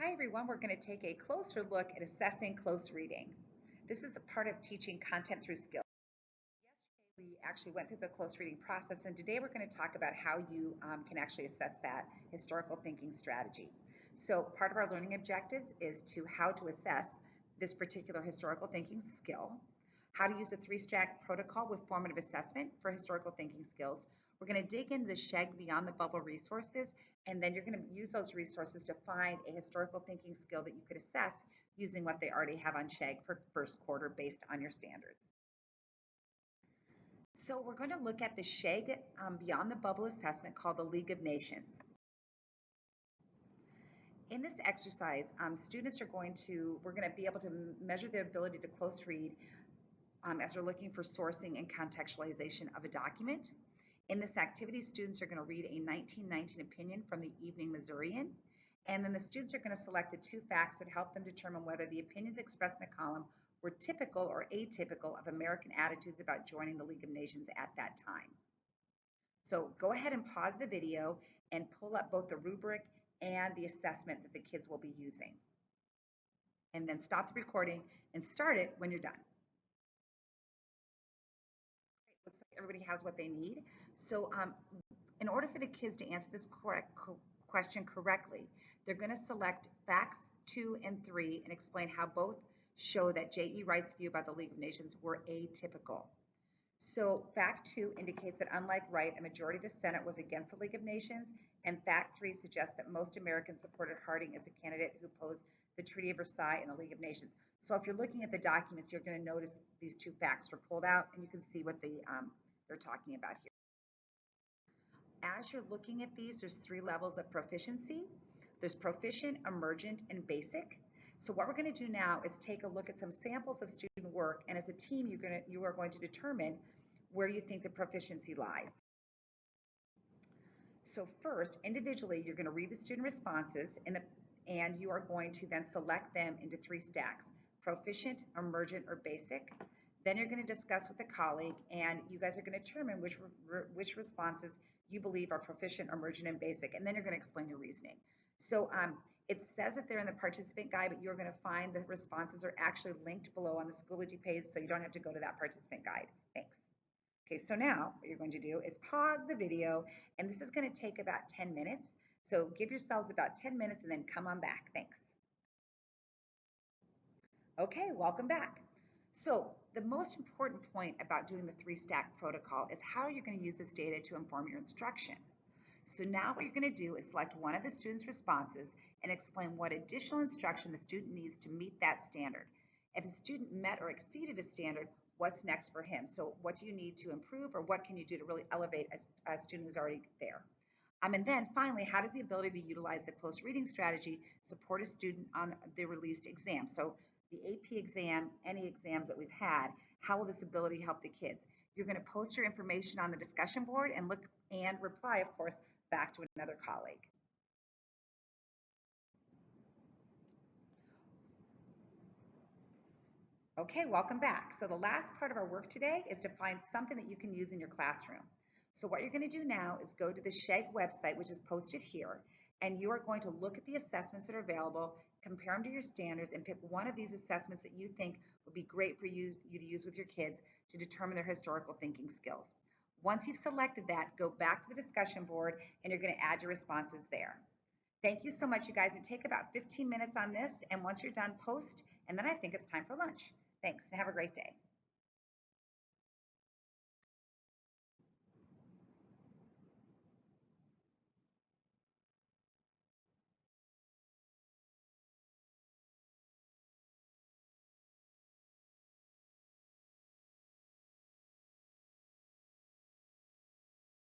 Hi everyone, we're going to take a closer look at assessing close reading. This is a part of teaching content through skills. Yesterday we actually went through the close reading process, and today we're going to talk about how you can actually assess that historical thinking strategy. So part of our learning objectives is how to assess this particular historical thinking skill, how to use a three-stack protocol with formative assessment for historical thinking skills. We're going to dig into the SHEG Beyond the Bubble resources, and then you're going to use those resources to find a historical thinking skill that you could assess using what they already have on SHEG for first quarter based on your standards. So we're going to look at the SHEG Beyond the Bubble assessment called the League of Nations. In this exercise, we're going to be able to measure their ability to close read as we're looking for sourcing and contextualization of a document. In this activity, students are going to read a 1919 opinion from the Evening Missourian, and then the students are going to select the two facts that help them determine whether the opinions expressed in the column were typical or atypical of American attitudes about joining the League of Nations at that time. So go ahead and pause the video and pull up both the rubric and the assessment that the kids will be using. And then stop the recording and start it when you're done. Looks like everybody has what they need. So in order for the kids to answer this question correctly, they're going to select facts 2 and 3 and explain how both show that J.E. Wright's view about the League of Nations were atypical. So fact 2 indicates that unlike Wright, a majority of the Senate was against the League of Nations, and fact 3 suggests that most Americans supported Harding as a candidate who opposed the Treaty of Versailles and the League of Nations. So if you're looking at the documents, you're going to notice these two facts were pulled out, and you can see what they're talking about here. As you're looking at these, there's 3 levels of proficiency. There's proficient, emergent, and basic. So what we're going to do now is take a look at some samples of student work, and as a team, you are going to determine where you think the proficiency lies. So first, individually, you're going to read the student responses, and you are going to then select them into 3 stacks: proficient, emergent, or basic. Then you're going to discuss with a colleague, and you guys are going to determine which responses you believe are proficient, emergent, and basic, and then you're going to explain your reasoning. So it says that they're in the participant guide, but you're going to find the responses are actually linked below on the Schoology page, so you don't have to go to that participant guide. Thanks. Okay, so now what you're going to do is pause the video, and this is going to take about 10 minutes. So give yourselves about 10 minutes and then come on back. Thanks. Okay, welcome back. So the most important point about doing the 3-stack protocol is how you're going to use this data to inform your instruction. So now what you're going to do is select one of the student's responses and explain what additional instruction the student needs to meet that standard. If a student met or exceeded a standard, what's next for him? So what do you need to improve, or what can you do to really elevate a student who's already there? And then finally, how does the ability to utilize the close reading strategy support a student on the released exam? So the AP exam, any exams that we've had, how will this ability help the kids? You're going to post your information on the discussion board and reply, of course, back to another colleague. Okay, welcome back. So the last part of our work today is to find something that you can use in your classroom. So what you're going to do now is go to the SHEG website, which is posted here, and you are going to look at the assessments that are available, compare them to your standards, and pick one of these assessments that you think would be great for you to use with your kids to determine their historical thinking skills. Once you've selected that, go back to the discussion board, and you're going to add your responses there. Thank you so much, you guys. And take about 15 minutes on this, and once you're done, post, and then I think it's time for lunch. Thanks, and have a great day.